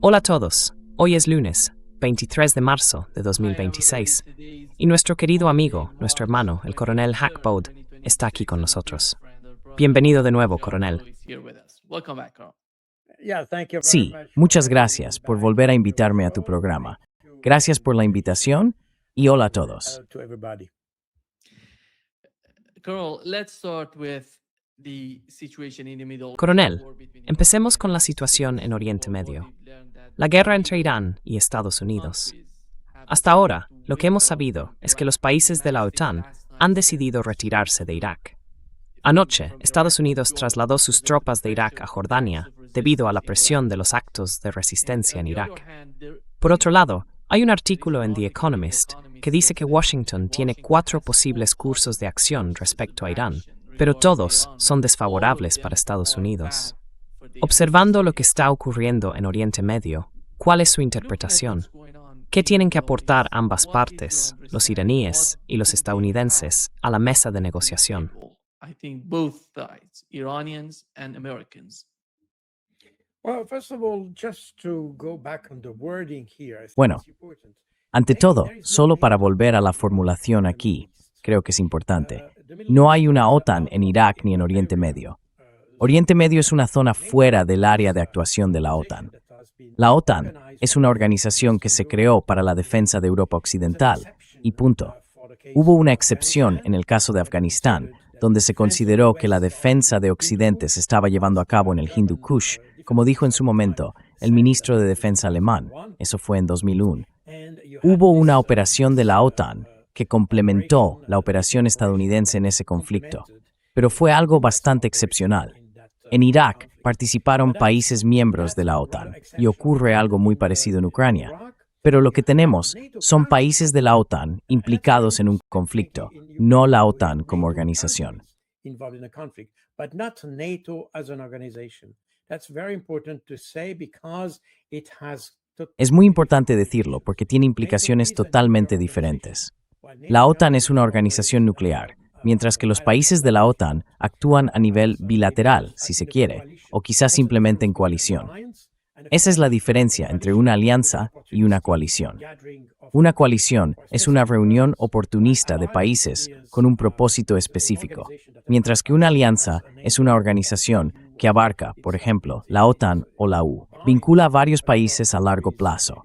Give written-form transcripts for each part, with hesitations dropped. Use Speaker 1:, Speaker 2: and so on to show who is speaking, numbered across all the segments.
Speaker 1: Hola a todos, hoy es lunes, 23 de marzo de 2026, y nuestro querido amigo, nuestro hermano, el coronel Hackbode, está aquí con nosotros. Bienvenido de nuevo, coronel.
Speaker 2: Sí, muchas gracias por volver a invitarme a tu programa. Gracias por la invitación y hola a todos.
Speaker 1: Coronel, empecemos con la situación en Oriente Medio. La guerra entre Irán y Estados Unidos. Hasta ahora, lo que hemos sabido es que los países de la OTAN han decidido retirarse de Irak. Anoche, Estados Unidos trasladó sus tropas de Irak a Jordania debido a la presión de los actos de resistencia en Irak. Por otro lado, hay un artículo en The Economist que dice que Washington tiene 4 posibles cursos de acción respecto a Irán, pero todos son desfavorables para Estados Unidos. Observando lo que está ocurriendo en Oriente Medio, ¿cuál es su interpretación? ¿Qué tienen que aportar ambas partes, los iraníes y los estadounidenses, a la mesa de negociación?
Speaker 2: Bueno, ante todo, solo para volver a la formulación aquí, creo que es importante. No hay una OTAN en Irak ni en Oriente Medio. Oriente Medio es una zona fuera del área de actuación de la OTAN. La OTAN es una organización que se creó para la defensa de Europa Occidental, y punto. Hubo una excepción en el caso de Afganistán, donde se consideró que la defensa de Occidente se estaba llevando a cabo en el Hindu Kush, como dijo en su momento el ministro de Defensa alemán. Eso fue en 2001. Hubo una operación de la OTAN que complementó la operación estadounidense en ese conflicto, pero fue algo bastante excepcional. En Irak participaron países miembros de la OTAN y ocurre algo muy parecido en Ucrania. Pero lo que tenemos son países de la OTAN implicados en un conflicto, no la OTAN como organización. Es muy importante decirlo porque tiene implicaciones totalmente diferentes. La OTAN es una organización nuclear, mientras que los países de la OTAN actúan a nivel bilateral, si se quiere, o quizás simplemente en coalición. Esa es la diferencia entre una alianza y una coalición. Una coalición es una reunión oportunista de países con un propósito específico, mientras que una alianza es una organización que abarca, por ejemplo, la OTAN o la U, vincula a varios países a largo plazo.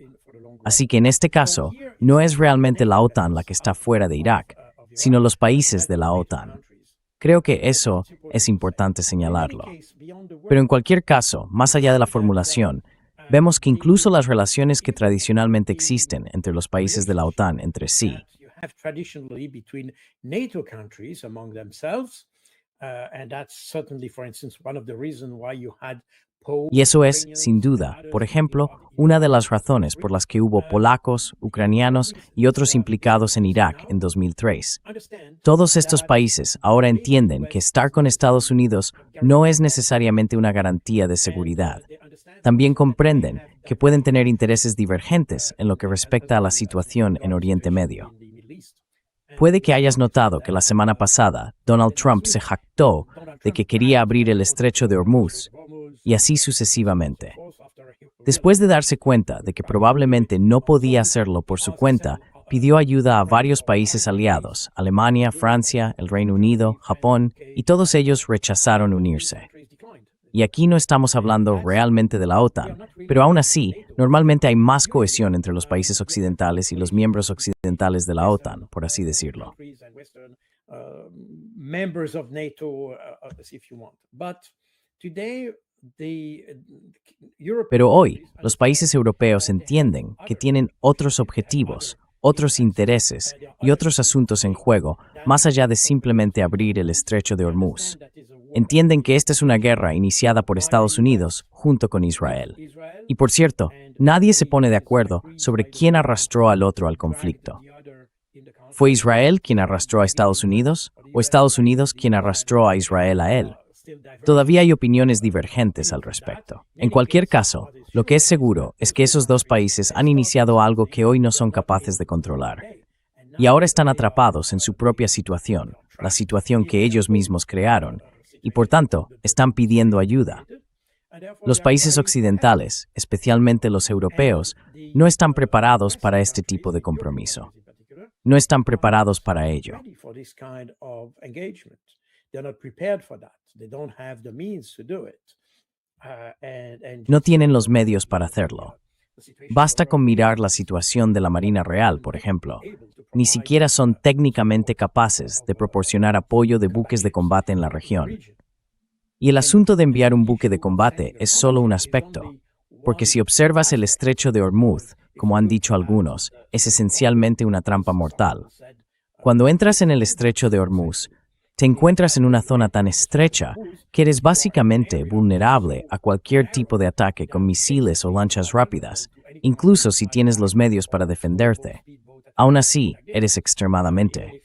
Speaker 2: Así que en este caso, no es realmente la OTAN la que está fuera de Irak, sino los países de la OTAN. Creo que eso es importante señalarlo. Pero en cualquier caso, más allá de la formulación, vemos que incluso las relaciones que tradicionalmente existen entre los países de la OTAN entre sí, y eso es, sin duda, por ejemplo, una de las razones por las que hubo polacos, ucranianos y otros implicados en Irak en 2003. Todos estos países ahora entienden que estar con Estados Unidos no es necesariamente una garantía de seguridad. También comprenden que pueden tener intereses divergentes en lo que respecta a la situación en Oriente Medio. Puede que hayas notado que la semana pasada Donald Trump se jactó de que quería abrir el estrecho de Hormuz, y así sucesivamente. Después de darse cuenta de que probablemente no podía hacerlo por su cuenta, pidió ayuda a varios países aliados, Alemania, Francia, el Reino Unido, Japón, y todos ellos rechazaron unirse. Y aquí no estamos hablando realmente de la OTAN, pero aún así, normalmente hay más cohesión entre los países occidentales y los miembros occidentales de la OTAN, por así decirlo. Pero hoy, los países europeos entienden que tienen otros objetivos, otros intereses y otros asuntos en juego, más allá de simplemente abrir el estrecho de Hormuz. Entienden que esta es una guerra iniciada por Estados Unidos junto con Israel. Y por cierto, nadie se pone de acuerdo sobre quién arrastró al otro al conflicto. ¿Fue Israel quien arrastró a Estados Unidos o Estados Unidos quien arrastró a Israel a él? Todavía hay opiniones divergentes al respecto. En cualquier caso, lo que es seguro es que esos dos países han iniciado algo que hoy no son capaces de controlar. Y ahora están atrapados en su propia situación, la situación que ellos mismos crearon, y por tanto, están pidiendo ayuda. Los países occidentales, especialmente los europeos, no están preparados para este tipo de compromiso. No están preparados para ello. No tienen los medios para hacerlo. Basta con mirar la situación de la Marina Real, por ejemplo. Ni siquiera son técnicamente capaces de proporcionar apoyo de buques de combate en la región. Y el asunto de enviar un buque de combate es solo un aspecto, porque si observas el estrecho de Hormuz, como han dicho algunos, es esencialmente una trampa mortal. Cuando entras en el estrecho de Hormuz, te encuentras en una zona tan estrecha que eres básicamente vulnerable a cualquier tipo de ataque con misiles o lanchas rápidas, incluso si tienes los medios para defenderte. Aún así, eres extremadamente.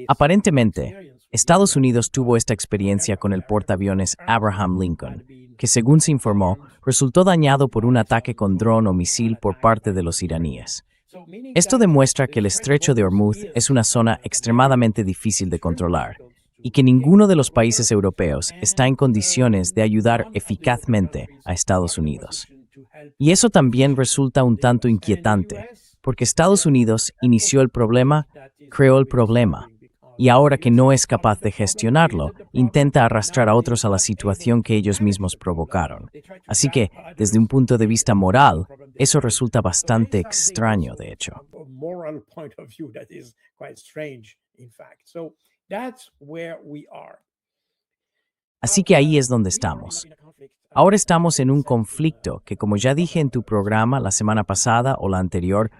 Speaker 2: Aparentemente, Estados Unidos tuvo esta experiencia con el portaaviones Abraham Lincoln, que según se informó, resultó dañado por un ataque con dron o misil por parte de los iraníes. Esto demuestra que el estrecho de Hormuz es una zona extremadamente difícil de controlar y que ninguno de los países europeos está en condiciones de ayudar eficazmente a Estados Unidos. Y eso también resulta un tanto inquietante, porque Estados Unidos inició el problema, creó el problema, y ahora que no es capaz de gestionarlo, intenta arrastrar a otros a la situación que ellos mismos provocaron. Así que, desde un punto de vista moral, eso resulta bastante extraño, de hecho. Así que ahí es donde estamos. Ahora estamos en un conflicto que, como ya dije en tu programa la semana pasada o la anterior,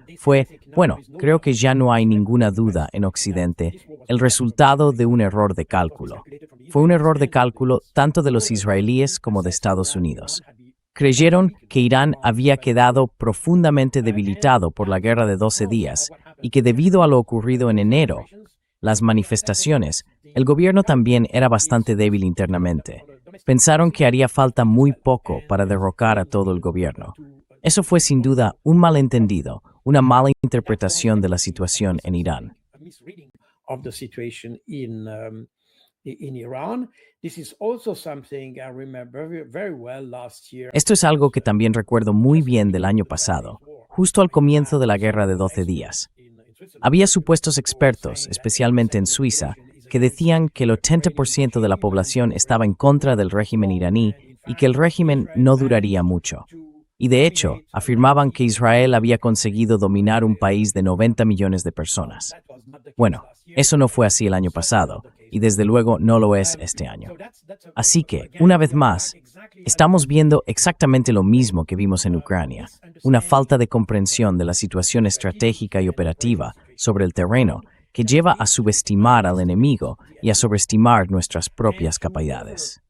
Speaker 2: creo que ya no hay ninguna duda en Occidente, el resultado de un error de cálculo. Fue un error de cálculo tanto de los israelíes como de Estados Unidos. Creyeron que Irán había quedado profundamente debilitado por la guerra de 12 días y que debido a lo ocurrido en enero, las manifestaciones, el gobierno también era bastante débil internamente. Pensaron que haría falta muy poco para derrocar a todo el gobierno. Eso fue sin duda un malentendido, una mala interpretación de la situación en Irán. Esto es algo que también recuerdo muy bien del año pasado, justo al comienzo de la guerra de 12 días. Había supuestos expertos, especialmente en Suiza, que decían que el 80% de la población estaba en contra del régimen iraní y que el régimen no duraría mucho. Y de hecho, afirmaban que Israel había conseguido dominar un país de 90 millones de personas. Bueno, eso no fue así el año pasado, y desde luego no lo es este año. Así que, una vez más, estamos viendo exactamente lo mismo que vimos en Ucrania, una falta de comprensión de la situación estratégica y operativa sobre el terreno que lleva a subestimar al enemigo y a sobreestimar nuestras propias capacidades.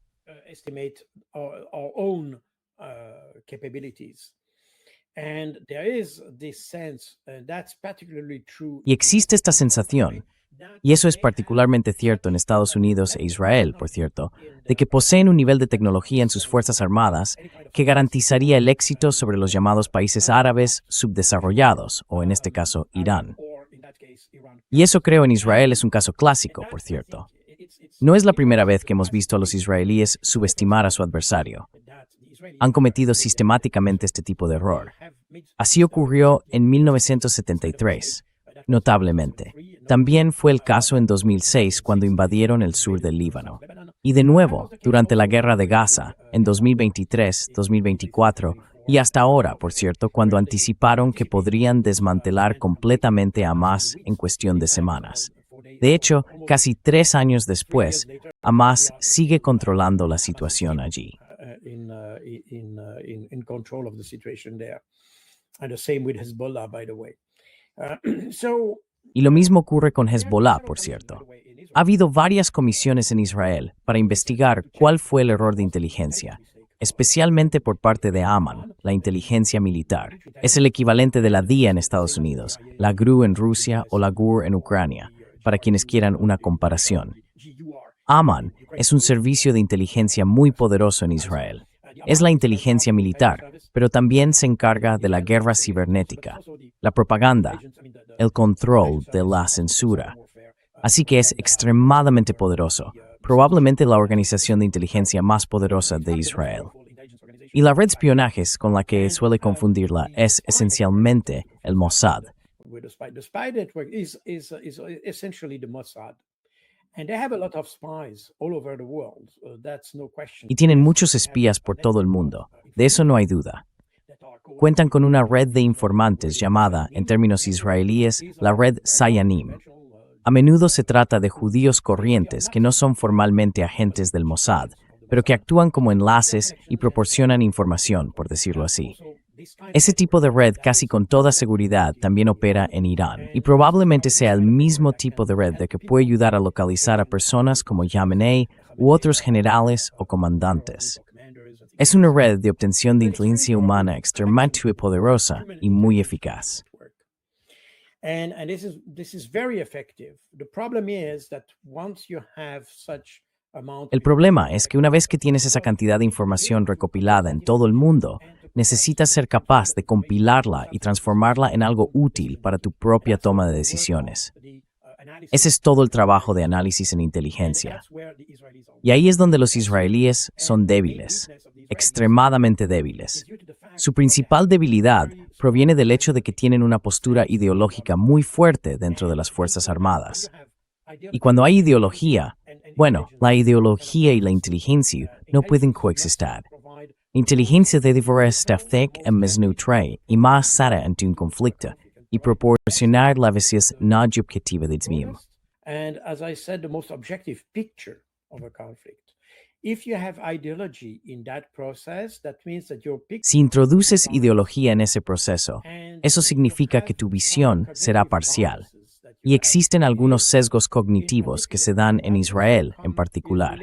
Speaker 2: Y existe esta sensación, y eso es particularmente cierto en Estados Unidos e Israel, por cierto, de que poseen un nivel de tecnología en sus fuerzas armadas que garantizaría el éxito sobre los llamados países árabes subdesarrollados, o en este caso, Irán. Y eso creo en Israel es un caso clásico, por cierto. No es la primera vez que hemos visto a los israelíes subestimar a su adversario. Han cometido sistemáticamente este tipo de error. Así ocurrió en 1973, notablemente. También fue el caso en 2006 cuando invadieron el sur del Líbano. Y de nuevo, durante la guerra de Gaza, en 2023, 2024, y hasta ahora, por cierto, cuando anticiparon que podrían desmantelar completamente a Hamás en cuestión de semanas. De hecho, casi 3 años después, Hamás sigue controlando la situación allí. Y lo mismo ocurre con Hezbollah, por cierto. Ha habido varias comisiones en Israel para investigar cuál fue el error de inteligencia, especialmente por parte de Amán, la inteligencia militar. Es el equivalente de la DIA en Estados Unidos, la GRU en Rusia o la GUR en Ucrania, para quienes quieran una comparación. Amán es un servicio de inteligencia muy poderoso en Israel. Es la inteligencia militar, pero también se encarga de la guerra cibernética, la propaganda, el control de la censura. Así que es extremadamente poderoso, probablemente la organización de inteligencia más poderosa de Israel. Y la red de espionajes con la que suele confundirla es esencialmente el Mossad.
Speaker 3: The spy network is essentially the Mossad. And they have a lot of spies all over the world. That's no question.
Speaker 2: Y tienen muchos espías por todo el mundo, de eso no hay duda. Cuentan con una red de informantes llamada, en términos israelíes, la red Sayanim. A menudo se trata de judíos corrientes que no son formalmente agentes del Mossad, pero que actúan como enlaces y proporcionan información, por decirlo así. Ese tipo de red casi con toda seguridad también opera en Irán y probablemente sea el mismo tipo de red de que puede ayudar a localizar a personas como Khamenei u otros generales o comandantes. Es una red de obtención de inteligencia humana extremadamente poderosa y muy eficaz.
Speaker 3: And this is very effective. The problem is that once you have such amount.
Speaker 2: El problema es que una vez que tienes esa cantidad de información recopilada en todo el mundo, necesitas ser capaz de compilarla y transformarla en algo útil para tu propia toma de decisiones. Ese es todo el trabajo de análisis en inteligencia. Y ahí es donde los israelíes son débiles, extremadamente débiles. Su principal debilidad proviene del hecho de que tienen una postura ideológica muy fuerte dentro de las Fuerzas Armadas. Y cuando hay ideología, la ideología y la inteligencia no pueden coexistir. Inteligencia de diversidad en mesneutre y más sara ante un conflicto y proporcionar la visión no objetiva del mismo.
Speaker 3: And as I said, the most objective picture of a conflict. If you have ideology in that process, that means that your picture.
Speaker 2: Si introduces ideología en ese proceso, eso significa que tu visión será parcial. Y existen algunos sesgos cognitivos que se dan en Israel en particular.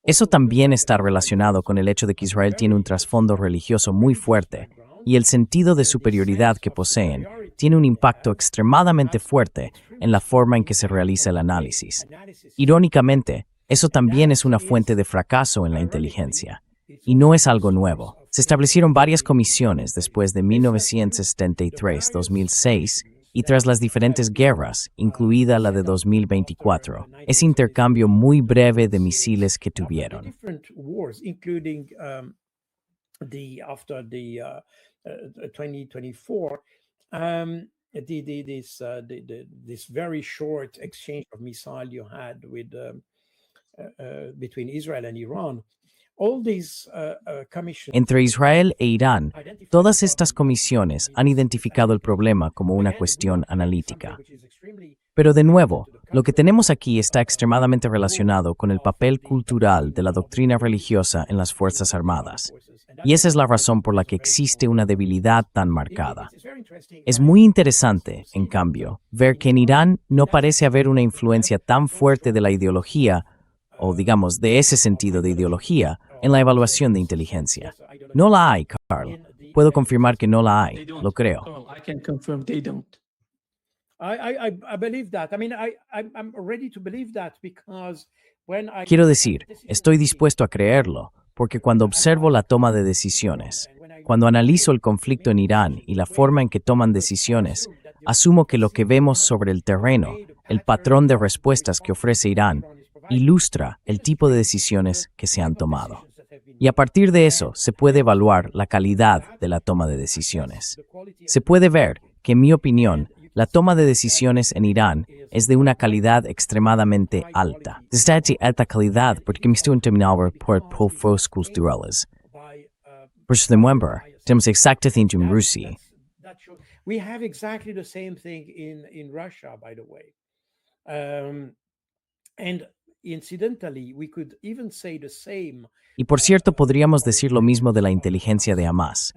Speaker 2: Eso también está relacionado con el hecho de que Israel tiene un trasfondo religioso muy fuerte y el sentido de superioridad que poseen tiene un impacto extremadamente fuerte en la forma en que se realiza el análisis. Irónicamente, eso también es una fuente de fracaso en la inteligencia. Y no es algo nuevo. Se establecieron varias comisiones después de 1973-2006 y tras las diferentes guerras, incluida la de 2024, ese intercambio muy breve de misiles que tuvieron.
Speaker 3: Different wars, including after the 2024, this very short exchange of missiles you had with between Israel and Iran. All these commissions.
Speaker 2: Entre Israel e Irán, todas estas comisiones han identificado el problema como una cuestión analítica. Pero de nuevo, lo que tenemos aquí está extremadamente relacionado con el papel cultural de la doctrina religiosa en las Fuerzas Armadas. Y esa es la razón por la que existe una debilidad tan marcada. Es muy interesante, en cambio, ver que en Irán no parece haber una influencia tan fuerte de la ideología, o digamos, de ese sentido de ideología, en la evaluación de inteligencia. No la hay, Carl. Puedo confirmar que no la hay, lo creo.
Speaker 4: I can confirm they don't.
Speaker 3: I believe that. I mean, I'm ready to believe that because when I.
Speaker 2: Quiero decir, estoy dispuesto a creerlo, porque cuando observo la toma de decisiones, cuando analizo el conflicto en Irán y la forma en que toman decisiones, asumo que lo que vemos sobre el terreno, el patrón de respuestas que ofrece Irán, ilustra el tipo de decisiones que se han tomado. Y a partir de eso se puede evaluar la calidad de la toma de decisiones. Se puede ver que, en mi opinión, la toma de decisiones en Irán es de una calidad extremadamente alta. Desde alta calidad porque me estoy terminando por profos culturales. Por su miembro, tenemos exactamente en Rusia.
Speaker 3: We have exactly the same thing in Russia, by the way. And incidentally, we could even say the same.
Speaker 2: Y por cierto, podríamos decir lo mismo de la inteligencia de Hamas.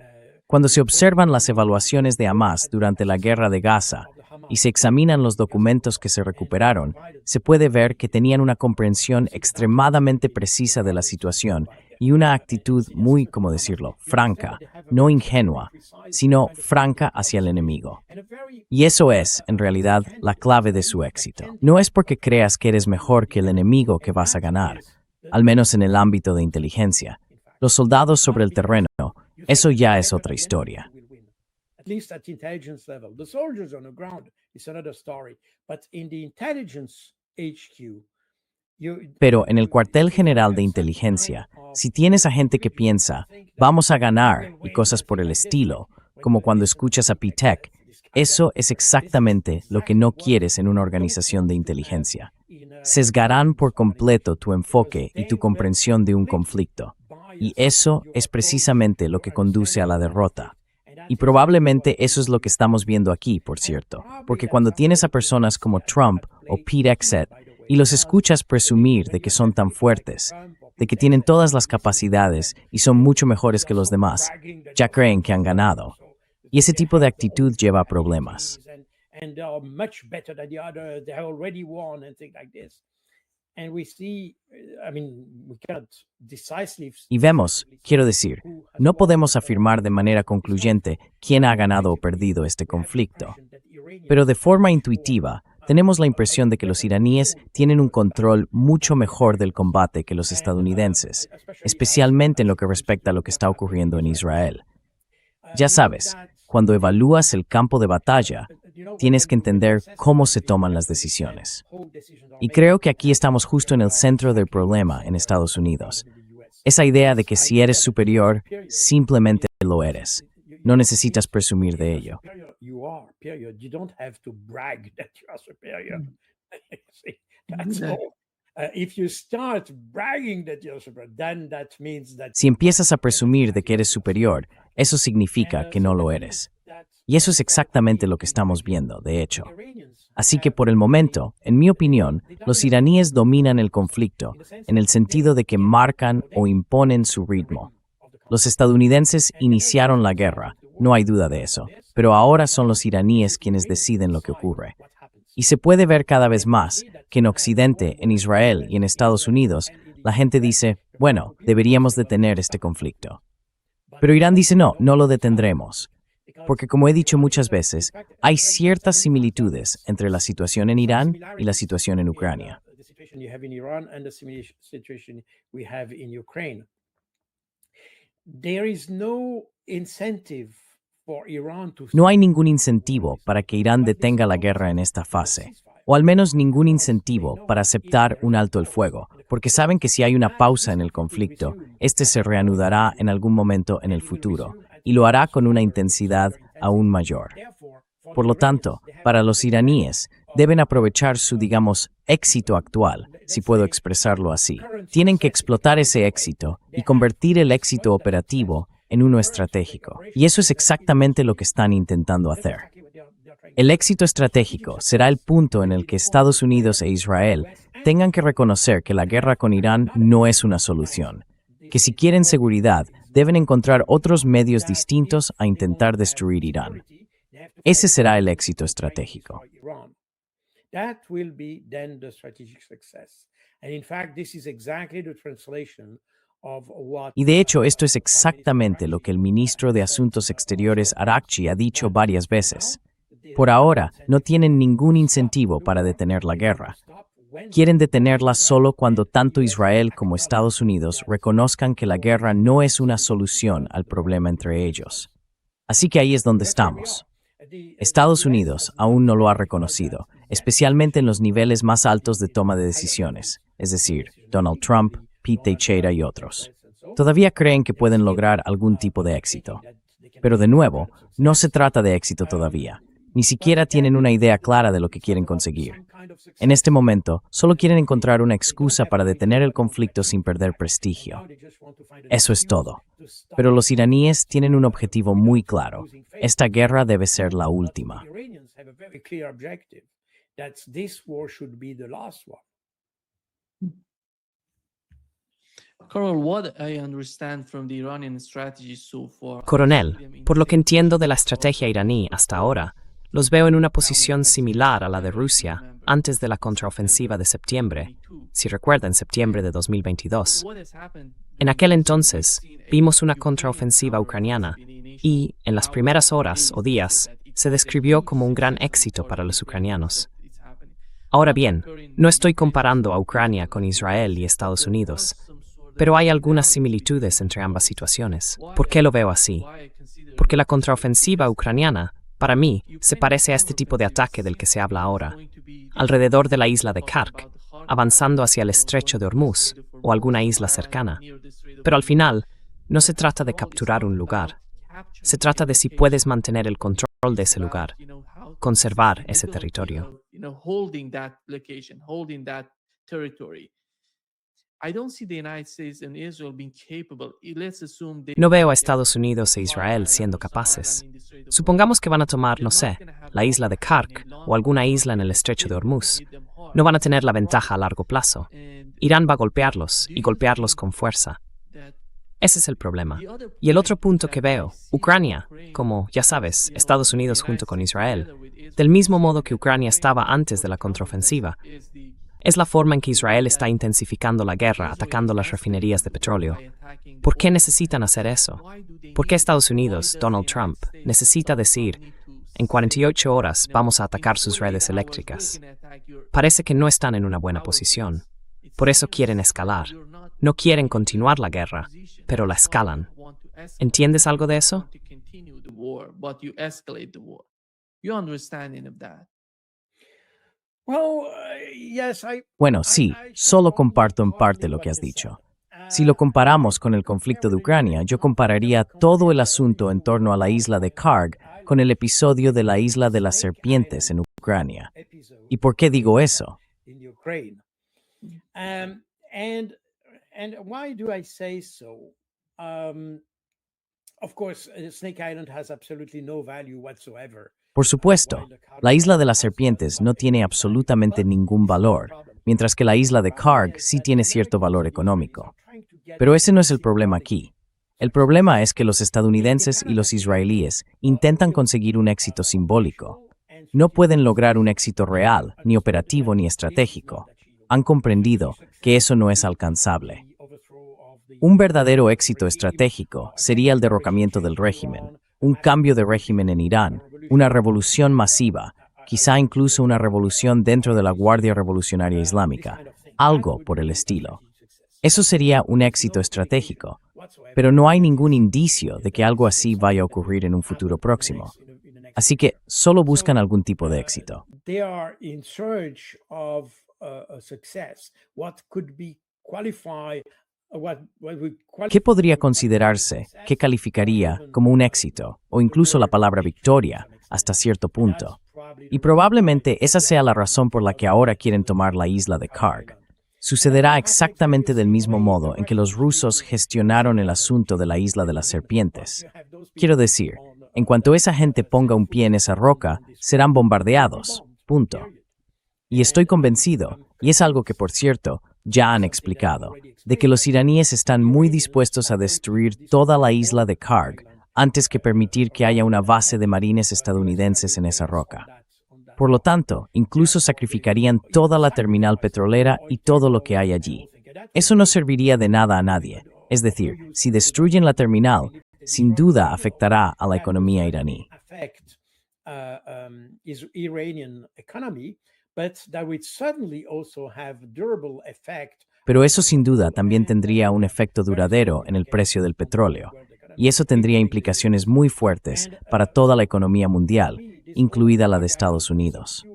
Speaker 2: Cuando se observan las evaluaciones de Hamas durante la guerra de Gaza y se examinan los documentos que se recuperaron, se puede ver que tenían una comprensión extremadamente precisa de la situación y una actitud muy, ¿cómo decirlo?, franca, no ingenua, sino franca hacia el enemigo. Y eso es, en realidad, la clave de su éxito. No es porque creas que eres mejor que el enemigo que vas a ganar, al menos en el ámbito de inteligencia. Los soldados sobre el terreno, eso ya es otra historia.
Speaker 3: at least at intelligence level. The soldiers on the ground is another story. But in the intelligence HQ,
Speaker 2: Pero en el cuartel general de inteligencia, si tienes a gente que piensa, vamos a ganar y cosas por el estilo, como cuando escuchas a P-Tech, eso es exactamente lo que no quieres en una organización de inteligencia. Sesgarán por completo tu enfoque y tu comprensión de un conflicto. Y eso es precisamente lo que conduce a la derrota. Y probablemente eso es lo que estamos viendo aquí, por cierto, porque cuando tienes a personas como Trump o Pete Hegseth y los escuchas presumir de que son tan fuertes, de que tienen todas las capacidades y son mucho mejores que los demás, ya creen que han ganado. Y ese tipo de actitud lleva a problemas. Y vemos, quiero decir, no podemos afirmar de manera concluyente quién ha ganado o perdido este conflicto. Pero de forma intuitiva, tenemos la impresión de que los iraníes tienen un control mucho mejor del combate que los estadounidenses, especialmente en lo que respecta a lo que está ocurriendo en Israel. Ya sabes, cuando evalúas el campo de batalla, tienes que entender cómo se toman las decisiones. Y creo que aquí estamos justo en el centro del problema en Estados Unidos. Esa idea de que si eres superior, simplemente lo eres. No necesitas presumir de ello. Si empiezas a presumir de que eres superior, eso significa que no lo eres. Y eso es exactamente lo que estamos viendo, de hecho. Así que por el momento, en mi opinión, los iraníes dominan el conflicto, en el sentido de que marcan o imponen su ritmo. Los estadounidenses iniciaron la guerra, no hay duda de eso, pero ahora son los iraníes quienes deciden lo que ocurre. Y se puede ver cada vez más que en Occidente, en Israel y en Estados Unidos, la gente dice, bueno, deberíamos detener este conflicto. Pero Irán dice no lo detendremos. Porque como he dicho muchas veces, hay ciertas similitudes entre la situación en Irán y la situación en Ucrania. No hay ningún incentivo para que Irán detenga la guerra en esta fase, o al menos ningún incentivo para aceptar un alto el fuego, porque saben que si hay una pausa en el conflicto, este se reanudará en algún momento en el futuro, y lo hará con una intensidad aún mayor. Por lo tanto, para los iraníes, deben aprovechar su, digamos, éxito actual, si puedo expresarlo así. Tienen que explotar ese éxito y convertir el éxito operativo en uno estratégico. Y eso es exactamente lo que están intentando hacer. El éxito estratégico será el punto en el que Estados Unidos e Israel tengan que reconocer que la guerra con Irán no es una solución, que si quieren seguridad, deben encontrar otros medios distintos a intentar destruir Irán. Ese será el éxito estratégico. Y de hecho, esto es exactamente lo que el ministro de Asuntos Exteriores Araghchi ha dicho varias veces. Por ahora, no tienen ningún incentivo para detener la guerra. Quieren detenerla solo cuando tanto Israel como Estados Unidos reconozcan que la guerra no es una solución al problema entre ellos. Así que ahí es donde estamos. Estados Unidos aún no lo ha reconocido, especialmente en los niveles más altos de toma de decisiones, es decir, Donald Trump, Pete Teixeira y otros. Todavía creen que pueden lograr algún tipo de éxito. Pero de nuevo, no se trata de éxito todavía. Ni siquiera tienen una idea clara de lo que quieren conseguir. En este momento, solo quieren encontrar una excusa para detener el conflicto sin perder prestigio. Eso es todo. Pero los iraníes tienen un objetivo muy claro. Esta guerra debe ser la última.
Speaker 1: Coronel, por lo que entiendo de la estrategia iraní hasta ahora, los veo en una posición similar a la de Rusia antes de la contraofensiva de septiembre, si recuerdan, septiembre de 2022. En aquel entonces, vimos una contraofensiva ucraniana y, en las primeras horas o días, se describió como un gran éxito para los ucranianos. Ahora bien, no estoy comparando a Ucrania con Israel y Estados Unidos, pero hay algunas similitudes entre ambas situaciones. ¿Por qué lo veo así? porque la contraofensiva ucraniana, para mí, se parece a este tipo de ataque del que se habla ahora, alrededor de la isla de Khark, avanzando hacia el estrecho de Hormuz o alguna isla cercana. Pero al final, no se trata de capturar un lugar. Se trata de si puedes mantener el control de ese lugar, conservar ese territorio. No veo a Estados Unidos e Israel siendo capaces. Supongamos que van a tomar, no sé, la isla de Khark o alguna isla en el estrecho de Hormuz. No van a tener la ventaja a largo plazo. Irán va a golpearlos y golpearlos con fuerza. Ese es el problema. Y el otro punto que veo, Ucrania, como, ya sabes, Estados Unidos junto con Israel, del mismo modo que Ucrania estaba antes de la contraofensiva, es la forma en que Israel está intensificando la guerra, atacando las refinerías de petróleo. ¿Por qué necesitan hacer eso? ¿Por qué Estados Unidos, Donald Trump, necesita decir, en 48 horas vamos a atacar sus redes eléctricas? Parece que no están en una buena posición. Por eso quieren escalar. No quieren continuar la guerra, pero la escalan. ¿Entiendes algo de eso?
Speaker 2: Bueno, sí, solo comparto en parte lo que has dicho. Si lo comparamos con el conflicto de Ucrania, yo compararía todo el asunto en torno a la isla de Khark con el episodio de la isla de las serpientes en Ucrania. ¿Y por qué digo eso?
Speaker 3: And why do I say so? Of course, Snake Island has absolutely no value whatsoever.
Speaker 2: Por supuesto, la isla de las serpientes no tiene absolutamente ningún valor, mientras que la isla de Khark sí tiene cierto valor económico. Pero ese no es el problema aquí. El problema es que los estadounidenses y los israelíes intentan conseguir un éxito simbólico. No pueden lograr un éxito real, ni operativo ni estratégico. Han comprendido que eso no es alcanzable. Un verdadero éxito estratégico sería el derrocamiento del régimen, un cambio de régimen en Irán, una revolución masiva, quizá incluso una revolución dentro de la Guardia Revolucionaria Islámica, algo por el estilo. Eso sería un éxito estratégico, pero no hay ningún indicio de que algo así vaya a ocurrir en un futuro próximo. Así que solo buscan algún tipo de éxito. ¿Qué podría considerarse, qué calificaría como un éxito, o incluso la palabra victoria, hasta cierto punto? Y probablemente esa sea la razón por la que ahora quieren tomar la isla de Khark. Sucederá exactamente del mismo modo en que los rusos gestionaron el asunto de la isla de las serpientes. Quiero decir, en cuanto esa gente ponga un pie en esa roca, serán bombardeados. Punto. Y estoy convencido, y es algo que, por cierto, ya han explicado, de que los iraníes están muy dispuestos a destruir toda la isla de Khark antes que permitir que haya una base de marines estadounidenses en esa roca. Por lo tanto, incluso sacrificarían toda la terminal petrolera y todo lo que hay allí. Eso no serviría de nada a nadie. Es decir, si destruyen la terminal, sin duda afectará a la economía iraní. Pero eso sin duda también tendría un efecto duradero en el precio del petróleo, y eso tendría implicaciones muy fuertes para toda la economía mundial, incluida la de Estados Unidos.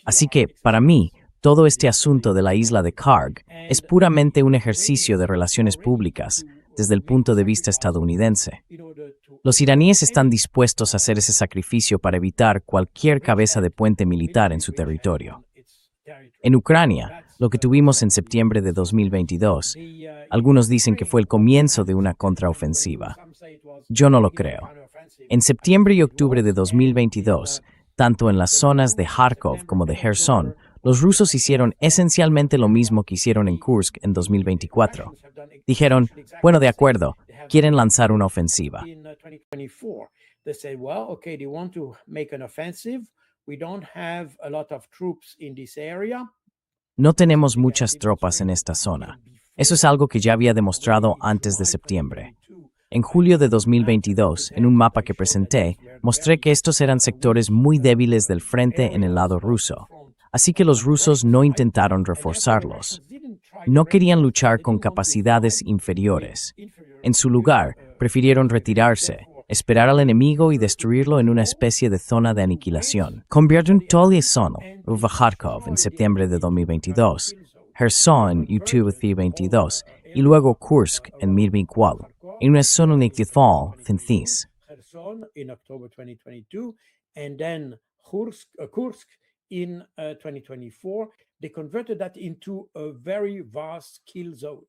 Speaker 2: Así que, para mí, todo este asunto de la isla de Khark es puramente un ejercicio de relaciones públicas desde el punto de vista estadounidense. Los iraníes están dispuestos a hacer ese sacrificio para evitar cualquier cabeza de puente militar en su territorio. En Ucrania, lo que tuvimos en septiembre de 2022, algunos dicen que fue el comienzo de una contraofensiva. Yo no lo creo. En septiembre y octubre de 2022, tanto en las zonas de Kharkov como de Kherson, los rusos hicieron esencialmente lo mismo que hicieron en Kursk en 2024. Dijeron, bueno, de acuerdo, quieren lanzar una ofensiva. No tenemos muchas tropas en esta zona. Eso es algo que ya había demostrado antes de septiembre. En julio de 2022, en un mapa que presenté, mostré que estos eran sectores muy débiles del frente en el lado ruso. Así que los rusos no intentaron reforzarlos. No querían luchar con capacidades inferiores. En su lugar, prefirieron retirarse esperar al enemigo y destruirlo en una especie de zona de aniquilación. Convierten Toliasonal, v Kharkov en septiembre de 2022, Kherson en YouTube 2022 y luego Kursk en 2024, en una zona nictifal fincis.
Speaker 3: Kherson in October 2022, and then Kursk in 2024. They converted that into a very vast kill zone.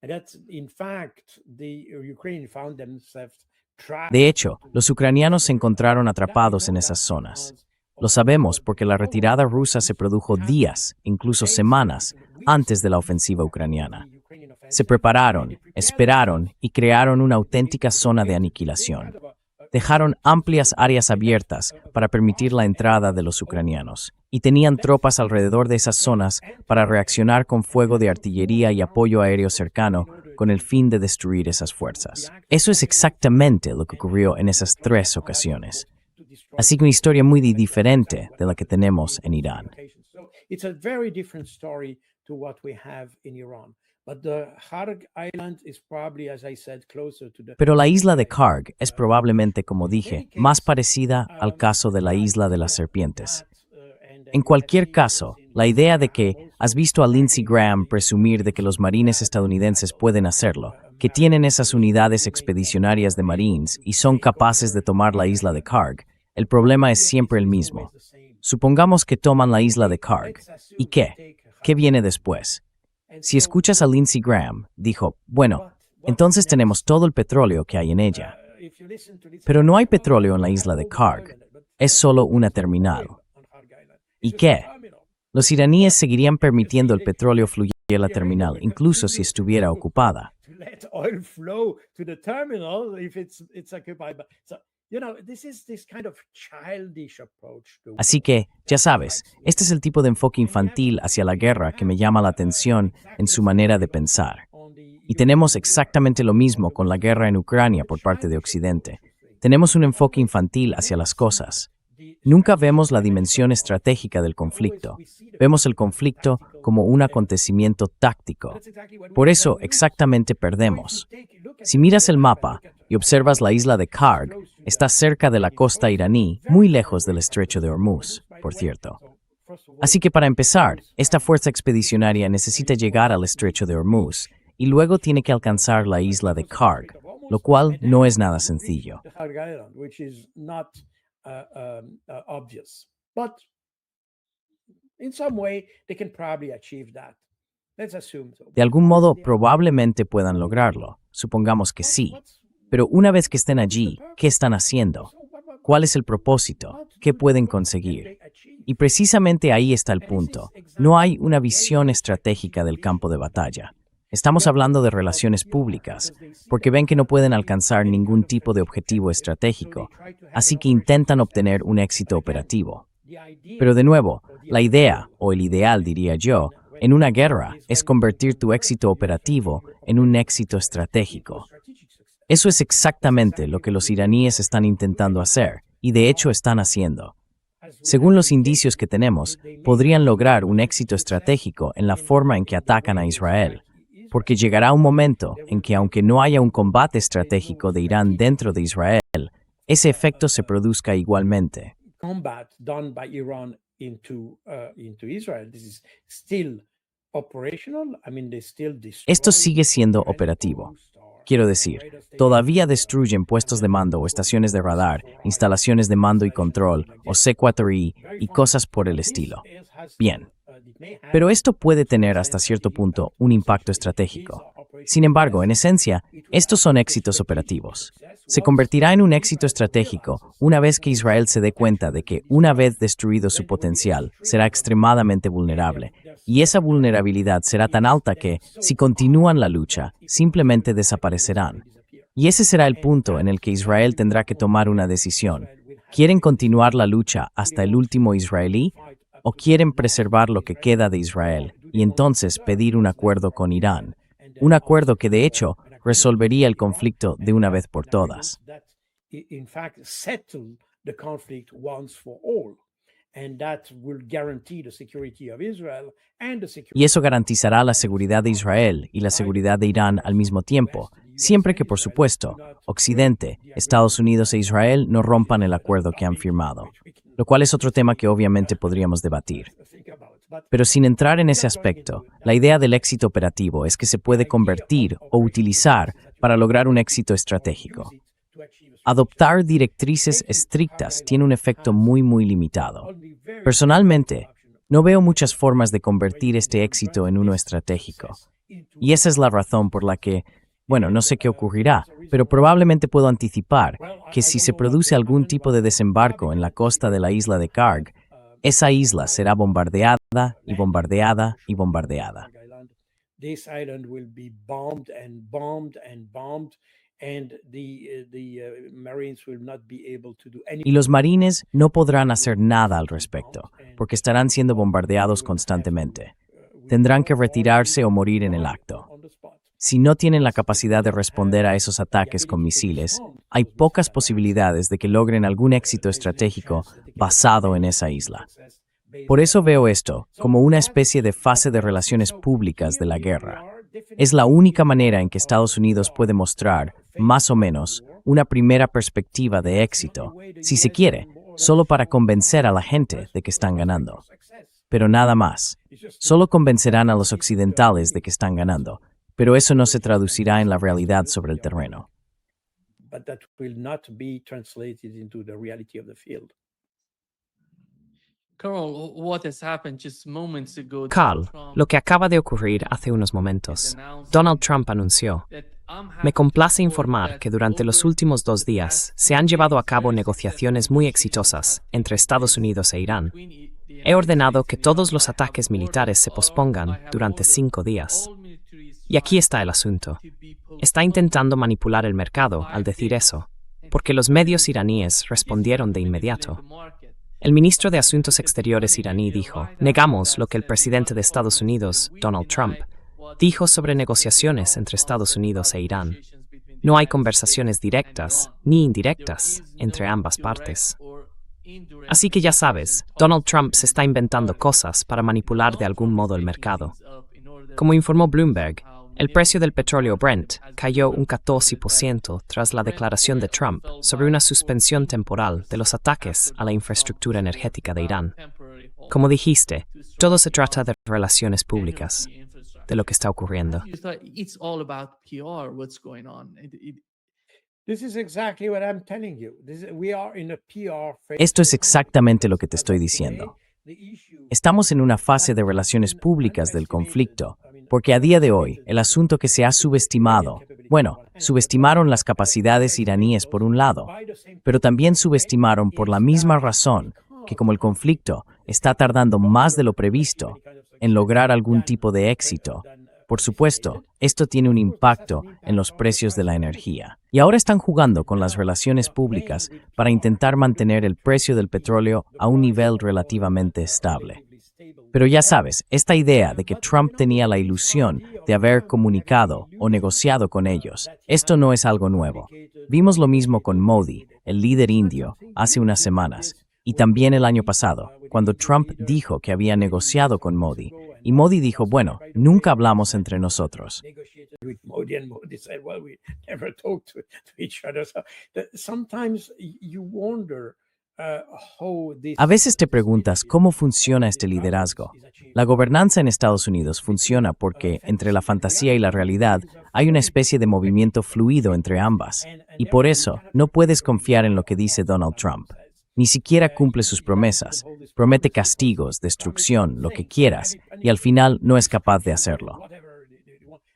Speaker 3: And that's, in fact, the Ukrainians found themselves trapped.
Speaker 2: De hecho, los ucranianos se encontraron atrapados en esas zonas. Lo sabemos porque la retirada rusa se produjo días, incluso semanas, antes de la ofensiva ucraniana. Se prepararon, esperaron y crearon una auténtica zona de aniquilación. Dejaron amplias áreas abiertas para permitir la entrada de los ucranianos, y tenían tropas alrededor de esas zonas para reaccionar con fuego de artillería y apoyo aéreo cercano con el fin de destruir esas fuerzas. Eso es exactamente lo que ocurrió en esas 3 ocasiones. Así que una historia muy diferente de la que tenemos en Irán.
Speaker 3: It's a very different story to what we have in Iran. But the Kharg Island is probably, as I said, closer to the...
Speaker 2: Pero la isla de Kharg es probablemente, como dije, más parecida al caso de la isla de las serpientes. En cualquier caso, la idea de que has visto a Lindsey Graham presumir de que los marines estadounidenses pueden hacerlo, que tienen esas unidades expedicionarias de Marines y son capaces de tomar la isla de Kharg, el problema es siempre el mismo. Supongamos que toman la isla de Kharg. ¿Y qué? ¿Qué viene después? Si escuchas a Lindsey Graham, dijo, bueno, entonces tenemos todo el petróleo que hay en ella. Pero no hay petróleo en la isla de Kharg, es solo una terminal. ¿Y qué? Los iraníes seguirían permitiendo el petróleo fluir a la terminal, incluso si estuviera ocupada. Así que, ya sabes, este es el tipo de enfoque infantil hacia la guerra que me llama la atención en su manera de pensar. Y tenemos exactamente lo mismo con la guerra en Ucrania por parte de Occidente. Tenemos un enfoque infantil hacia las cosas. Nunca vemos la dimensión estratégica del conflicto. Vemos el conflicto como un acontecimiento táctico. Por eso exactamente perdemos. Si miras el mapa y observas la isla de Kharg, está cerca de la costa iraní, muy lejos del estrecho de Hormuz, por cierto. Así que para empezar, esta fuerza expedicionaria necesita llegar al estrecho de Hormuz y luego tiene que alcanzar la isla de Kharg, lo cual no es nada sencillo.
Speaker 3: Obvious, but in some way they can probably achieve that. Let's assume so.
Speaker 2: De algún modo probablemente puedan lograrlo, supongamos que sí. Pero una vez que estén allí, ¿qué están haciendo? ¿Cuál es el propósito? ¿Qué pueden conseguir? Y precisamente ahí está el punto. No hay una visión estratégica del campo de batalla. Estamos hablando de relaciones públicas, porque ven que no pueden alcanzar ningún tipo de objetivo estratégico, así que intentan obtener un éxito operativo. Pero de nuevo, la idea, o el ideal diría yo, en una guerra es convertir tu éxito operativo en un éxito estratégico. Eso es exactamente lo que los iraníes están intentando hacer, y de hecho están haciendo. Según los indicios que tenemos, podrían lograr un éxito estratégico en la forma en que atacan a Israel. Porque llegará un momento en que, aunque no haya un combate estratégico de Irán dentro de Israel, ese efecto se produzca igualmente. Esto sigue siendo operativo. Quiero decir, todavía destruyen puestos de mando o estaciones de radar, instalaciones de mando y control, o C4I y cosas por el estilo. Bien. Pero esto puede tener hasta cierto punto un impacto estratégico. Sin embargo, en esencia, estos son éxitos operativos. Se convertirá en un éxito estratégico una vez que Israel se dé cuenta de que, una vez destruido su potencial, será extremadamente vulnerable, y esa vulnerabilidad será tan alta que, si continúan la lucha, simplemente desaparecerán. Y ese será el punto en el que Israel tendrá que tomar una decisión. ¿Quieren continuar la lucha hasta el último israelí? ¿O quieren preservar lo que queda de Israel y entonces pedir un acuerdo con Irán? Un acuerdo que, de hecho, resolvería el conflicto de una vez por todas. Y eso garantizará la seguridad de Israel y la seguridad de Irán al mismo tiempo, siempre que, por supuesto, Occidente, Estados Unidos e Israel no rompan el acuerdo que han firmado, lo cual es otro tema que obviamente podríamos debatir. Pero sin entrar en ese aspecto, la idea del éxito operativo es que se puede convertir o utilizar para lograr un éxito estratégico. Adoptar directrices estrictas tiene un efecto muy limitado. Personalmente, no veo muchas formas de convertir este éxito en uno estratégico. Y esa es la razón por la que, no sé qué ocurrirá, pero probablemente puedo anticipar que si se produce algún tipo de desembarco en la costa de la isla de Karg, esa isla será bombardeada y bombardeada y bombardeada.
Speaker 3: This island will be bombed and bombed and bombed, and the Marines will not be able to do
Speaker 2: Y
Speaker 3: anything.
Speaker 2: los marines no podrán hacer nada al respecto, porque estarán siendo bombardeados constantemente. Tendrán que retirarse o morir en el acto. Si no tienen la capacidad de responder a esos ataques con misiles, hay pocas posibilidades de que logren algún éxito estratégico basado en esa isla. Por eso veo esto como una especie de fase de relaciones públicas de la guerra. Es la única manera en que Estados Unidos puede mostrar, más o menos, una primera perspectiva de éxito, si se quiere, solo para convencer a la gente de que están ganando. Pero nada más. Solo convencerán a los occidentales de que están ganando, pero eso no se traducirá en la realidad sobre el terreno.
Speaker 3: But that will not be translated into the reality of the field.
Speaker 1: Carl, lo que acaba de ocurrir hace unos momentos. Donald Trump anunció: me complace informar que durante los últimos 2 días se han llevado a cabo negociaciones muy exitosas entre Estados Unidos e Irán. He ordenado que todos los ataques militares se pospongan durante 5 días. Y aquí está el asunto. Está intentando manipular el mercado al decir eso, porque los medios iraníes respondieron de inmediato. El ministro de Asuntos Exteriores iraní dijo: negamos lo que el presidente de Estados Unidos, Donald Trump, dijo sobre negociaciones entre Estados Unidos e Irán. No hay conversaciones directas ni indirectas entre ambas partes. Así que ya sabes, Donald Trump se está inventando cosas para manipular de algún modo el mercado. Como informó Bloomberg, el precio del petróleo Brent cayó un 14% tras la declaración de Trump sobre una suspensión temporal de los ataques a la infraestructura energética de Irán. Como dijiste, todo se trata de relaciones públicas, de lo que está ocurriendo.
Speaker 3: This is exactly what I'm telling you. We are in a PR phase.
Speaker 2: Esto es exactamente lo que te estoy diciendo. Estamos en una fase de relaciones públicas del conflicto, porque a día de hoy, el asunto que se ha subestimado, subestimaron las capacidades iraníes por un lado, pero también subestimaron por la misma razón que como el conflicto está tardando más de lo previsto en lograr algún tipo de éxito, por supuesto, esto tiene un impacto en los precios de la energía. Y ahora están jugando con las relaciones públicas para intentar mantener el precio del petróleo a un nivel relativamente estable. Pero ya sabes, esta idea de que Trump tenía la ilusión de haber comunicado o negociado con ellos, esto no es algo nuevo. Vimos lo mismo con Modi, el líder indio, hace unas semanas, y también el año pasado, cuando Trump dijo que había negociado con Modi. Y Modi dijo, bueno, nunca hablamos entre nosotros. A veces te preguntas cómo funciona este liderazgo. La gobernanza en Estados Unidos funciona porque, entre la fantasía y la realidad, hay una especie de movimiento fluido entre ambas. Y por eso, no puedes confiar en lo que dice Donald Trump. Ni siquiera cumple sus promesas, promete castigos, destrucción, lo que quieras, y al final no es capaz de hacerlo.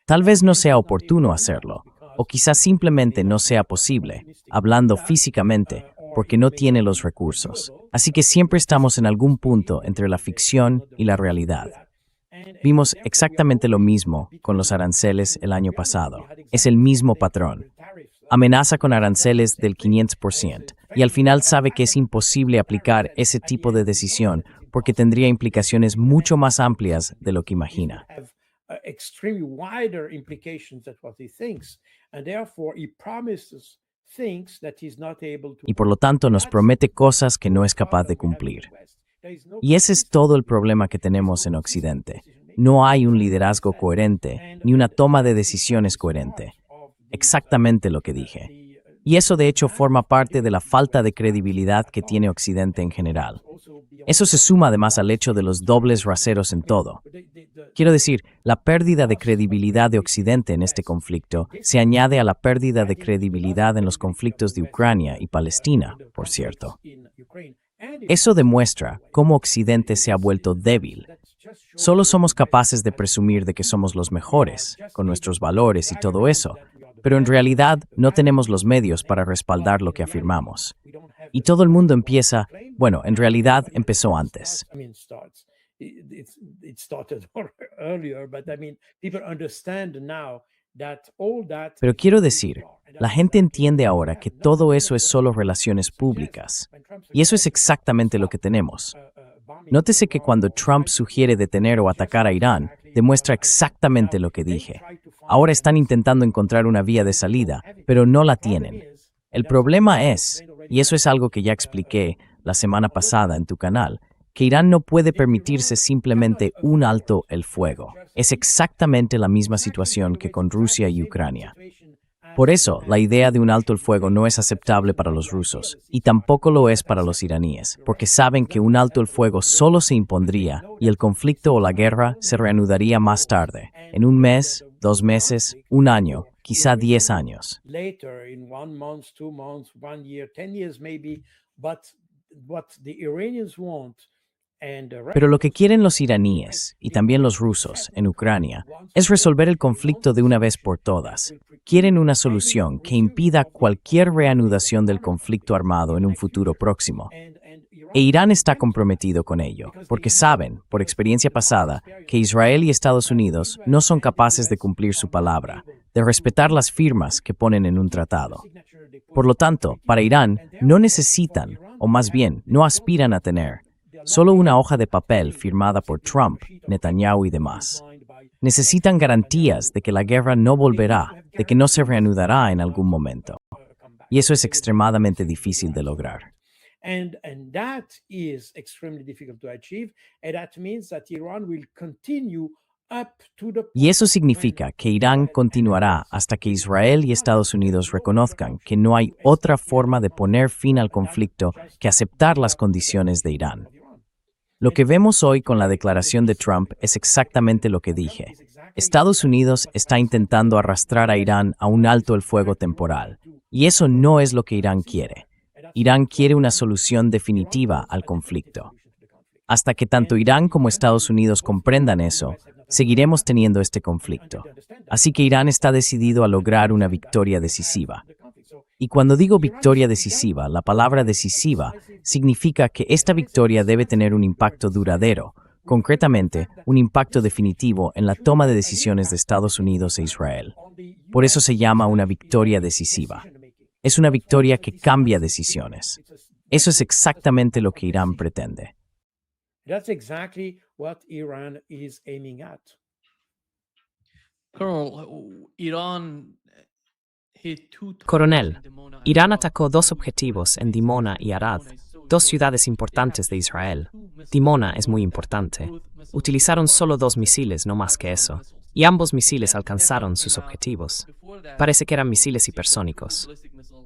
Speaker 2: Tal vez no sea oportuno hacerlo, o quizás simplemente no sea posible, hablando físicamente, porque no tiene los recursos. Así que siempre estamos en algún punto entre la ficción y la realidad. Vimos exactamente lo mismo con los aranceles el año pasado. Es el mismo patrón. Amenaza con aranceles del 500%, y al final sabe que es imposible aplicar ese tipo de decisión porque tendría implicaciones mucho más amplias de lo que imagina. Y por lo tanto nos promete cosas que no es capaz de cumplir. Y ese es todo el problema que tenemos en Occidente. No hay un liderazgo coherente, ni una toma de decisiones coherente. exactamente lo que dije. Y eso de hecho forma parte de la falta de credibilidad que tiene Occidente en general. Eso se suma además al hecho de los dobles raseros en todo. Quiero decir, la pérdida de credibilidad de Occidente en este conflicto se añade a la pérdida de credibilidad en los conflictos de Ucrania y Palestina, por cierto. Eso demuestra cómo Occidente se ha vuelto débil. Solo somos capaces de presumir de que somos los mejores, con nuestros valores y todo eso, pero en realidad no tenemos los medios para respaldar lo que afirmamos. Y todo el mundo empieza, bueno, en realidad empezó antes. Pero quiero decir, la gente entiende ahora que todo eso es solo relaciones públicas. Y eso es exactamente lo que tenemos. Nótese que cuando Trump sugiere detener o atacar a Irán, demuestra exactamente lo que dije. Ahora están intentando encontrar una vía de salida, pero no la tienen. El problema es, y eso es algo que ya expliqué la semana pasada en tu canal, que Irán no puede permitirse simplemente un alto el fuego. Es exactamente la misma situación que con Rusia y Ucrania. Por eso, la idea de un alto el fuego no es aceptable para los rusos, y tampoco lo es para los iraníes, porque saben que un alto el fuego solo se impondría y el conflicto o la guerra se reanudaría más tarde, en un mes, 2 meses, un año, quizá 10 años. Pero lo que quieren los iraníes, y también los rusos, en Ucrania, es resolver el conflicto de una vez por todas. Quieren una solución que impida cualquier reanudación del conflicto armado en un futuro próximo. E Irán está comprometido con ello, porque saben, por experiencia pasada, que Israel y Estados Unidos no son capaces de cumplir su palabra, de respetar las firmas que ponen en un tratado. Por lo tanto, para Irán, no necesitan, o más bien, no aspiran a tener, solo una hoja de papel firmada por Trump, Netanyahu y demás. Necesitan garantías de que la guerra no volverá, de que no se reanudará en algún momento. Y eso es extremadamente difícil de lograr.
Speaker 3: And that is extremely difficult to achieve, and that means that Iran will continue up to the
Speaker 2: Y eso significa que Irán continuará hasta que Israel y Estados Unidos reconozcan que no hay otra forma de poner fin al conflicto que aceptar las condiciones de Irán. Lo que vemos hoy con la declaración de Trump es exactamente lo que dije. Estados Unidos está intentando arrastrar a Irán a un alto el fuego temporal, y eso no es lo que Irán quiere. Irán quiere una solución definitiva al conflicto. Hasta que tanto Irán como Estados Unidos comprendan eso, seguiremos teniendo este conflicto. Así que Irán está decidido a lograr una victoria decisiva. Y cuando digo victoria decisiva, la palabra decisiva significa que esta victoria debe tener un impacto duradero, concretamente, un impacto definitivo en la toma de decisiones de Estados Unidos e Israel. Por eso se llama una victoria decisiva. Es una victoria que cambia decisiones. Eso es exactamente lo que Irán pretende.
Speaker 3: That's exactly what Iran is aiming at.
Speaker 1: Coronel, Irán atacó 2 objetivos en Dimona y Arad, 2 ciudades importantes de Israel. Dimona es muy importante. Utilizaron solo 2 misiles, no más que eso, y ambos misiles alcanzaron sus objetivos. Parece que eran misiles hipersónicos.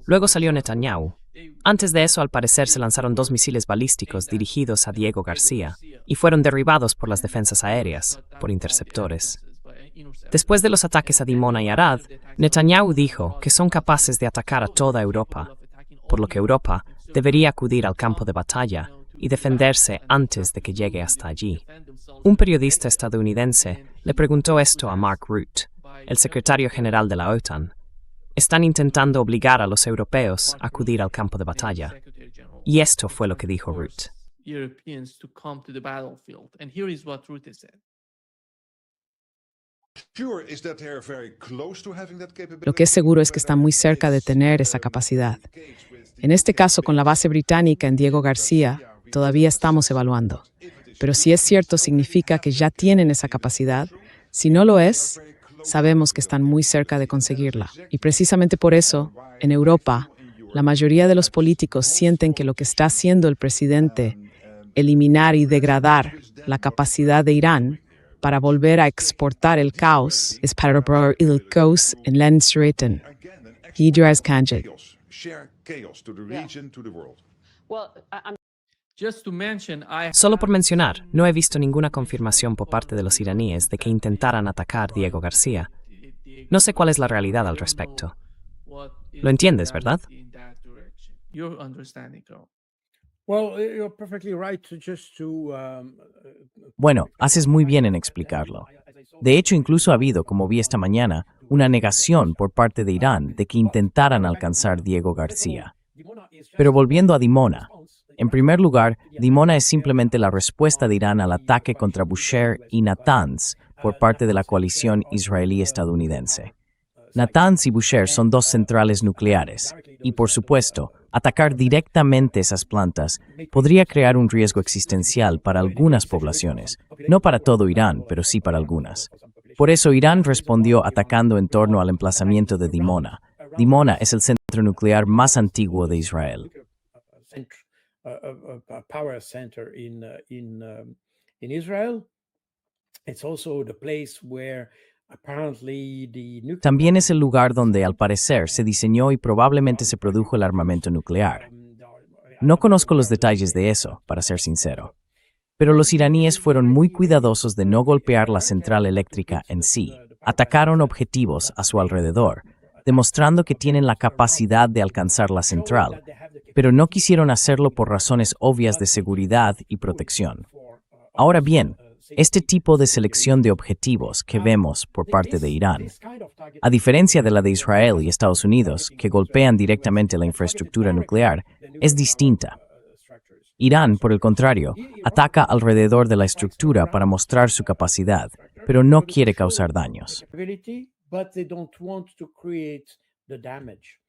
Speaker 1: Luego salió Netanyahu. Antes de eso, al parecer, se lanzaron 2 misiles balísticos dirigidos a Diego García y fueron derribados por las defensas aéreas, por interceptores. Después de los ataques a Dimona y Arad, Netanyahu dijo que son capaces de atacar a toda Europa, por lo que Europa debería acudir al campo de batalla y defenderse antes de que llegue hasta allí. Un periodista estadounidense le preguntó esto a Mark Rutte, el secretario general de la OTAN. Están intentando obligar a los europeos a acudir al campo de batalla. Y esto fue lo que dijo Rutte.
Speaker 5: Lo que es seguro es que están muy cerca de tener esa capacidad. En este caso, con la base británica en Diego García, todavía estamos evaluando. Pero si es cierto, significa que ya tienen esa capacidad. Si no lo es, sabemos que están muy cerca de conseguirla. Y precisamente por eso, en Europa, la mayoría de los políticos sienten que lo que está haciendo el presidente, eliminar y degradar la capacidad de Irán para volver a exportar el caos, es para el caos en Landstreiten. Gidra Eskanjet.
Speaker 6: chaos, share chaos to the region, to the world.
Speaker 4: Just to mention,
Speaker 1: Solo por mencionar, no he visto ninguna confirmación por parte de los iraníes de que intentaran atacar Diego García. No sé cuál es la realidad al respecto. Lo entiendes, ¿verdad?
Speaker 4: You're understanding, Carl.
Speaker 3: Well, you're perfectly right to
Speaker 2: Bueno, haces muy bien en explicarlo. De hecho, incluso ha habido, como vi esta mañana, una negación por parte de Irán de que intentaran alcanzar Diego García. Pero volviendo a Dimona, en primer lugar, Dimona es simplemente la respuesta de Irán al ataque contra Bushehr y Natanz por parte de la coalición israelí-estadounidense. Natanz y Bushehr son dos centrales nucleares, y por supuesto, atacar directamente esas plantas podría crear un riesgo existencial para algunas poblaciones, no para todo Irán, pero sí para algunas. Por eso Irán respondió atacando en torno al emplazamiento de Dimona. Dimona es el centro nuclear más antiguo de Israel.
Speaker 3: a power center in Israel. It's also the place where apparently the nuclear
Speaker 2: También es el lugar donde, al parecer, se diseñó y probablemente se produjo el armamento nuclear. No conozco los detalles de eso, para ser sincero. Pero los iraníes fueron muy cuidadosos de no golpear la central eléctrica en sí. Atacaron objetivos a su alrededor, demostrando que tienen la capacidad de alcanzar la central, pero no quisieron hacerlo por razones obvias de seguridad y protección. Ahora bien, este tipo de selección de objetivos que vemos por parte de Irán, a diferencia de la de Israel y Estados Unidos, que golpean directamente la infraestructura nuclear, es distinta. Irán, por el contrario, ataca alrededor de la estructura para mostrar su capacidad, pero no quiere causar daños.
Speaker 3: but they don't want to create the damage.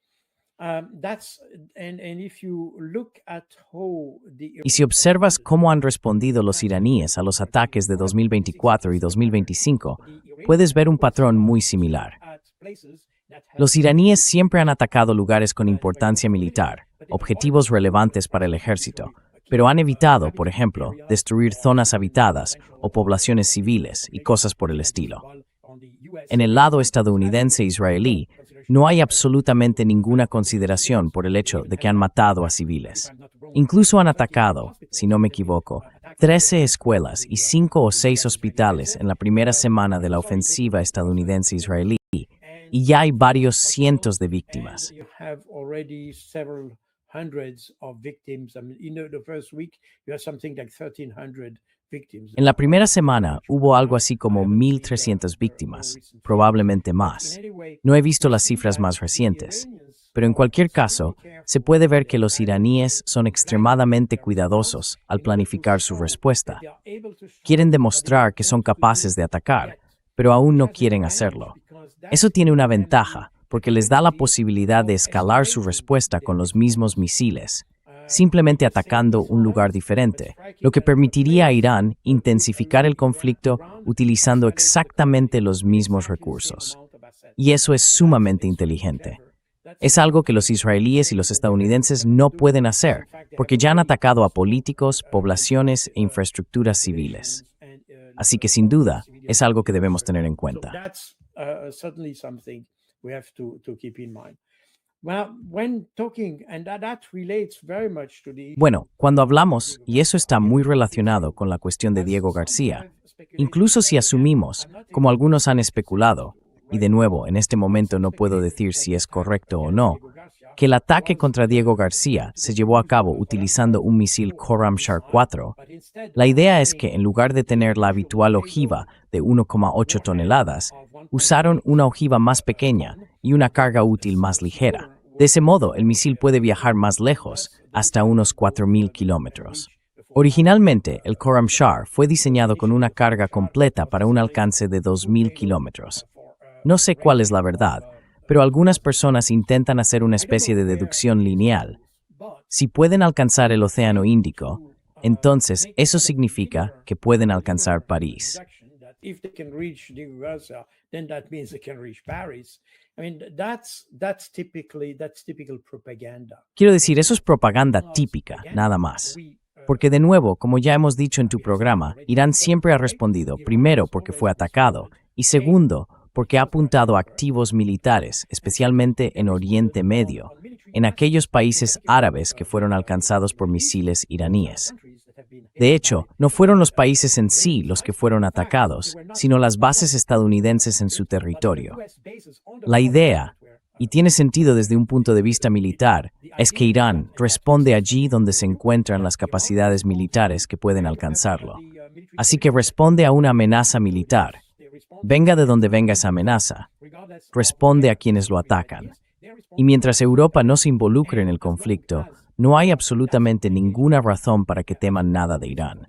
Speaker 3: If you look at how
Speaker 2: Y si observas cómo han respondido los iraníes a los ataques de 2024 y 2025, puedes ver un patrón muy similar. Los iraníes siempre han atacado lugares con importancia militar, objetivos relevantes para el ejército, pero han evitado, por ejemplo, destruir zonas habitadas o poblaciones civiles y cosas por el estilo. En el lado estadounidense-israelí, no hay absolutamente ninguna consideración por el hecho de que han matado a civiles. Incluso han atacado, si no me equivoco, 13 escuelas y 5 o 6 hospitales en la primera semana de la ofensiva estadounidense-israelí, y ya hay varios cientos de víctimas. En la primera semana hubo algo así como 1,300 víctimas, probablemente más. No he visto las cifras más recientes, pero en cualquier caso, se puede ver que los iraníes son extremadamente cuidadosos al planificar su respuesta. Quieren demostrar que son capaces de atacar, pero aún no quieren hacerlo. Eso tiene una ventaja, porque les da la posibilidad de escalar su respuesta con los mismos misiles, simplemente atacando un lugar diferente, lo que permitiría a Irán intensificar el conflicto utilizando exactamente los mismos recursos. Y eso es sumamente inteligente. Es algo que los israelíes y los estadounidenses no pueden hacer, porque ya han atacado a políticos, poblaciones e infraestructuras civiles. Así que sin duda, es algo que debemos tener en cuenta. Bueno, cuando hablamos, y eso está muy relacionado con la cuestión de Diego García, incluso si asumimos, como algunos han especulado, y de nuevo, en este momento no puedo decir si es correcto o no, que el ataque contra Diego García se llevó a cabo utilizando un misil Khorramshahr 4, la idea es que en lugar de tener la habitual ojiva de 1,8 toneladas, usaron una ojiva más pequeña y una carga útil más ligera. De ese modo, el misil puede viajar más lejos, hasta unos 4,000 kilómetros. Originalmente, el Khorramshahr fue diseñado con una carga completa para un alcance de 2,000 kilómetros. No sé cuál es la verdad, pero algunas personas intentan hacer una especie de deducción lineal. Si pueden alcanzar el Océano Índico, entonces eso significa que pueden alcanzar París. Quiero decir, eso es propaganda típica, nada más. Porque de nuevo, como ya hemos dicho en tu programa, Irán siempre ha respondido, primero, porque fue atacado, y segundo, porque ha apuntado a activos militares, especialmente en Oriente Medio, en aquellos países árabes que fueron alcanzados por misiles iraníes. De hecho, no fueron los países en sí los que fueron atacados, sino las bases estadounidenses en su territorio. La idea, y tiene sentido desde un punto de vista militar, es que Irán responde allí donde se encuentran las capacidades militares que pueden alcanzarlo. Así que responde a una amenaza militar. Venga de donde venga esa amenaza, responde a quienes lo atacan. Y mientras Europa no se involucre en el conflicto, no hay absolutamente ninguna razón para que teman nada de Irán.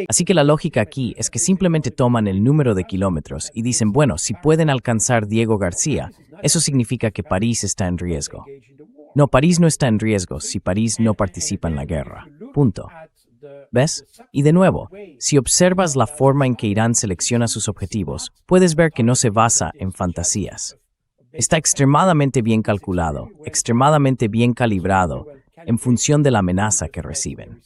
Speaker 2: Así que la lógica aquí es que simplemente toman el número de kilómetros y dicen, bueno, si pueden alcanzar Diego García, eso significa que París está en riesgo. No, París no está en riesgo si París no participa en la guerra. Punto. ¿Ves? Y de nuevo, si observas la forma en que Irán selecciona sus objetivos, puedes ver que no se basa en fantasías. Está extremadamente bien calculado, extremadamente bien calibrado, en función de la amenaza que reciben.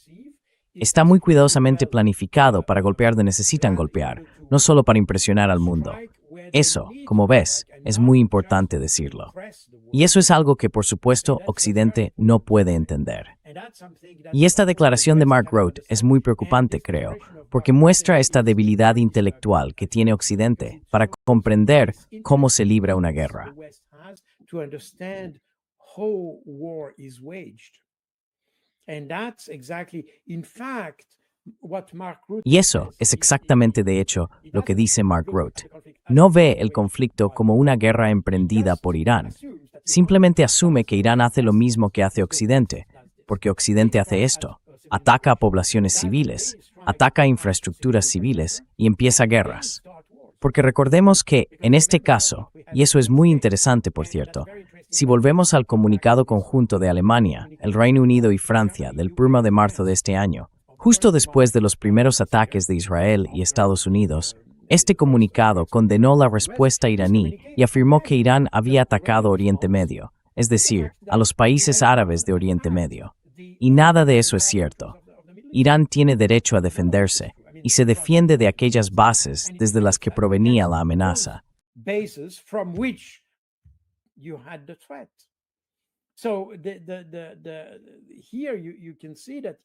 Speaker 2: Está muy cuidadosamente planificado para golpear donde necesitan golpear, no solo para impresionar al mundo. Eso, como ves, es muy importante decirlo. Y eso es algo que, por supuesto, Occidente no puede entender. Y esta declaración de Mark Roth es muy preocupante, creo, porque muestra esta debilidad intelectual que tiene Occidente para comprender cómo se libra una guerra. Y eso es exactamente, de hecho, lo que dice Mark Roth. No ve el conflicto como una guerra emprendida por Irán. Simplemente asume que Irán hace lo mismo que hace Occidente, porque Occidente hace esto. Ataca a poblaciones civiles, ataca a infraestructuras civiles y empieza guerras. Porque recordemos que, en este caso, y eso es muy interesante, por cierto, si volvemos al comunicado conjunto de Alemania, el Reino Unido y Francia del 1 de marzo de este año, justo después de los primeros ataques de Israel y Estados Unidos, este comunicado condenó la respuesta iraní y afirmó que Irán había atacado Oriente Medio, es decir, a los países árabes de Oriente Medio. Y nada de eso es cierto. Irán tiene derecho a defenderse y se defiende de aquellas bases desde las que provenía la amenaza.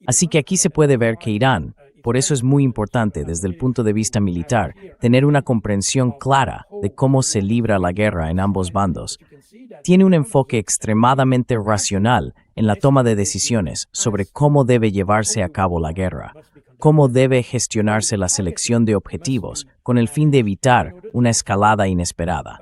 Speaker 2: Así que aquí se puede ver que Irán, por eso es muy importante desde el punto de vista militar, tener una comprensión clara de cómo se libra la guerra en ambos bandos. Tiene un enfoque extremadamente racional en la toma de decisiones sobre cómo debe llevarse a cabo la guerra, cómo debe gestionarse la selección de objetivos con el fin de evitar una escalada inesperada.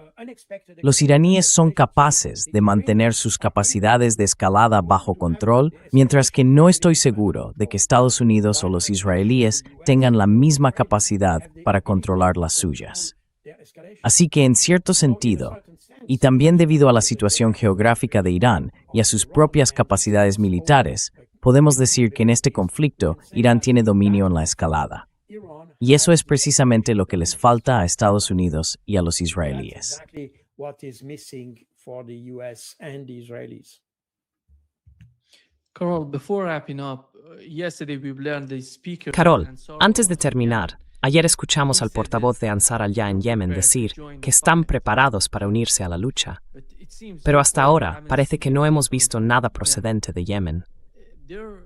Speaker 2: Los iraníes son capaces de mantener sus capacidades de escalada bajo control, mientras que no estoy seguro de que Estados Unidos o los israelíes tengan la misma capacidad para controlar las suyas. Así que, en cierto sentido, y también debido a la situación geográfica de Irán y a sus propias capacidades militares, podemos decir que en este conflicto Irán tiene dominio en la escalada. Y eso es precisamente lo que les falta a Estados Unidos y a los israelíes.
Speaker 1: Carol, antes de terminar, ayer escuchamos al portavoz de Ansar Allah en Yemen decir que están preparados para unirse a la lucha. Pero hasta ahora parece que no hemos visto nada procedente de Yemen.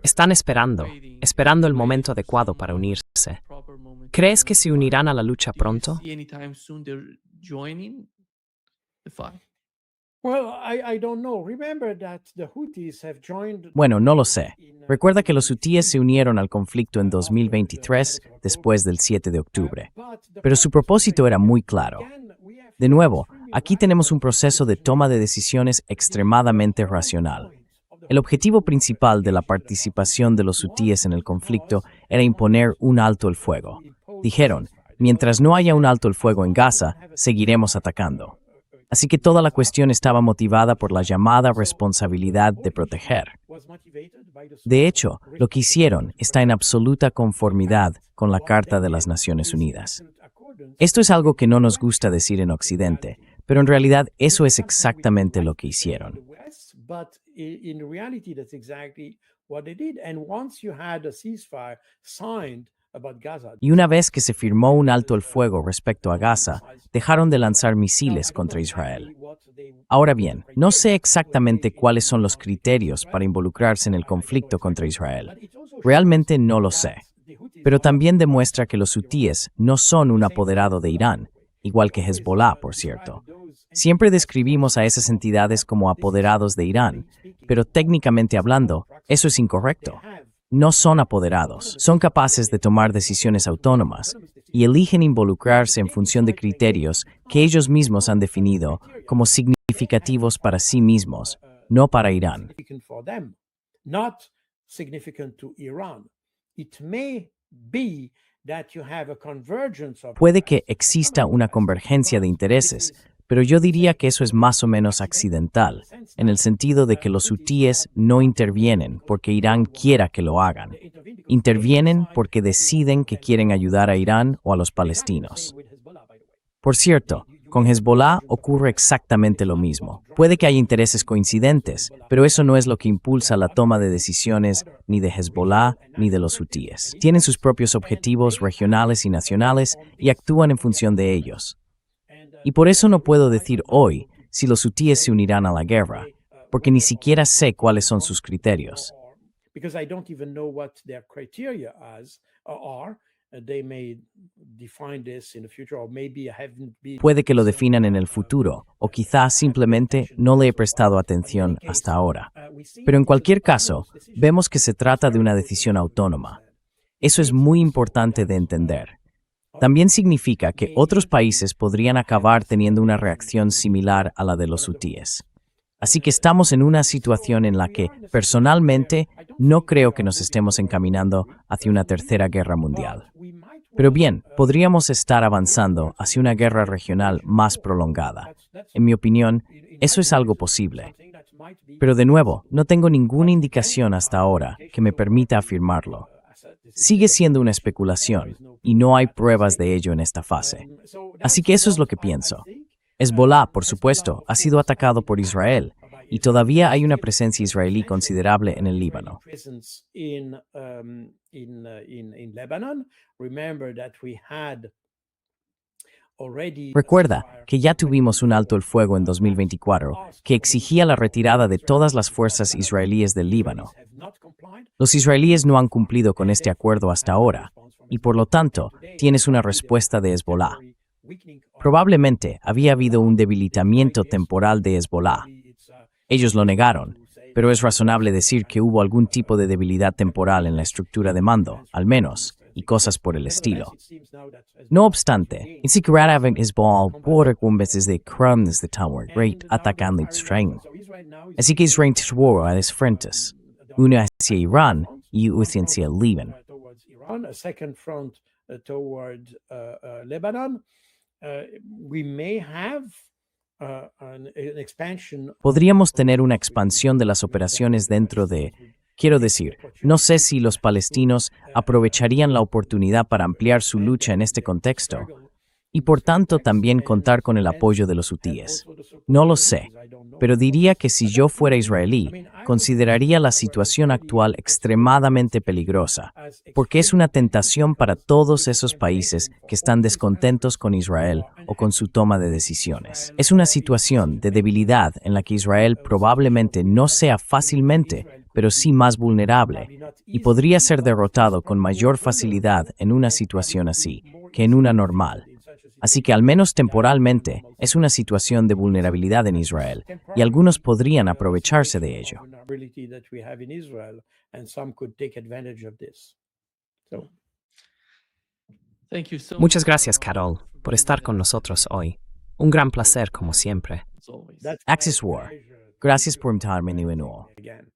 Speaker 1: Están esperando el momento adecuado para unirse. ¿Crees que se unirán a la lucha pronto?
Speaker 2: Bueno, no lo sé. Recuerda que los hutíes se unieron al conflicto en 2023, después del 7 de octubre. Pero su propósito era muy claro. De nuevo, aquí tenemos un proceso de toma de decisiones extremadamente racional. El objetivo principal de la participación de los hutíes en el conflicto era imponer un alto el fuego. Dijeron, mientras no haya un alto el fuego en Gaza, seguiremos atacando. Así que toda la cuestión estaba motivada por la llamada responsabilidad de proteger. De hecho, lo que hicieron está en absoluta conformidad con la Carta de las Naciones Unidas. Esto es algo que no nos gusta decir en Occidente, pero en realidad eso es exactamente lo que hicieron.
Speaker 3: in reality, that's exactly what they did. And once you had a ceasefire signed about Gaza,
Speaker 2: Y una vez que se firmó un alto el fuego respecto a Gaza, dejaron de lanzar misiles contra Israel. Ahora bien, no sé exactamente cuáles son los criterios para involucrarse en el conflicto contra Israel. Realmente no lo sé. Pero también demuestra que los hutíes no son un apoderado de Irán, igual que Hezbollah, por cierto. Siempre describimos a esas entidades como apoderados de Irán, pero técnicamente hablando, eso es incorrecto. No son apoderados, son capaces de tomar decisiones autónomas y eligen involucrarse en función de criterios que ellos mismos han definido como significativos para sí mismos, no para Irán.
Speaker 3: significant for them, not significant to Iran. It may be that you have a convergence of
Speaker 2: Puede que exista una convergencia de intereses, pero yo diría que eso es más o menos accidental, en el sentido de que los hutíes no intervienen porque Irán quiera que lo hagan. Intervienen porque deciden que quieren ayudar a Irán o a los palestinos. Por cierto, con Hezbollah ocurre exactamente lo mismo. Puede que haya intereses coincidentes, pero eso no es lo que impulsa la toma de decisiones ni de Hezbollah ni de los hutíes. Tienen sus propios objetivos regionales y nacionales y actúan en función de ellos. Y por eso no puedo decir hoy si los hutíes se unirán a la guerra, porque ni siquiera sé cuáles son sus criterios.
Speaker 3: because I don't even know what their criteria are. They may define this in the future, or maybe I haven't been.
Speaker 2: Puede que lo definan en el futuro, o quizás simplemente no le he prestado atención hasta ahora. Pero en cualquier caso, vemos que se trata de una decisión autónoma. Eso es muy importante de entender. También significa que otros países podrían acabar teniendo una reacción similar a la de los hutíes. Así que estamos en una situación en la que, personalmente, no creo que nos estemos encaminando hacia una tercera guerra mundial. Pero bien, podríamos estar avanzando hacia una guerra regional más prolongada. En mi opinión, eso es algo posible. Pero de nuevo, no tengo ninguna indicación hasta ahora que me permita afirmarlo. Sigue siendo una especulación y no hay pruebas de ello en esta fase. Así que eso es lo que pienso. Hezbollah, por supuesto, ha sido atacado por Israel y todavía hay una presencia israelí considerable en el Líbano.
Speaker 3: Presence in Lebanon. Remember that we had already.
Speaker 2: Recuerda que ya tuvimos un alto el fuego en 2024 que exigía la retirada de todas las fuerzas israelíes del Líbano. Los israelíes no han cumplido con este acuerdo hasta ahora y por lo tanto tienes una respuesta de Hezbollah. Probablemente había habido un debilitamiento temporal de Hezbollah. Ellos lo negaron, pero es razonable decir que hubo algún tipo de debilidad temporal en la estructura de mando, al menos, y cosas por el estilo. No obstante, insecurity Hezbollah por veces de crumbs de Tower Great atacando Israel. Así que Israel tuvo a dos frentes, uno hacia Irán y otro hacia Líbano.
Speaker 3: Towards Iran, a second front toward Lebanon. We may have an expansion.
Speaker 2: Podríamos tener una expansión de las operaciones dentro de... Quiero decir, no sé si los palestinos aprovecharían la oportunidad para ampliar su lucha en este contexto y por tanto también contar con el apoyo de los hutíes. No lo sé, pero diría que si yo fuera israelí, consideraría la situación actual extremadamente peligrosa, porque es una tentación para todos esos países que están descontentos con Israel o con su toma de decisiones. Es una situación de debilidad en la que Israel probablemente no sea fácilmente, pero sí más vulnerable, y podría ser derrotado con mayor facilidad en una situación así que en una normal. Así que al menos temporalmente es una situación de vulnerabilidad en Israel, y algunos podrían aprovecharse de ello.
Speaker 1: Muchas gracias, Carol, por estar con nosotros hoy. Un gran placer, como siempre.
Speaker 2: Axis War. Gracias por invitarme de nuevo.
Speaker 3: Again.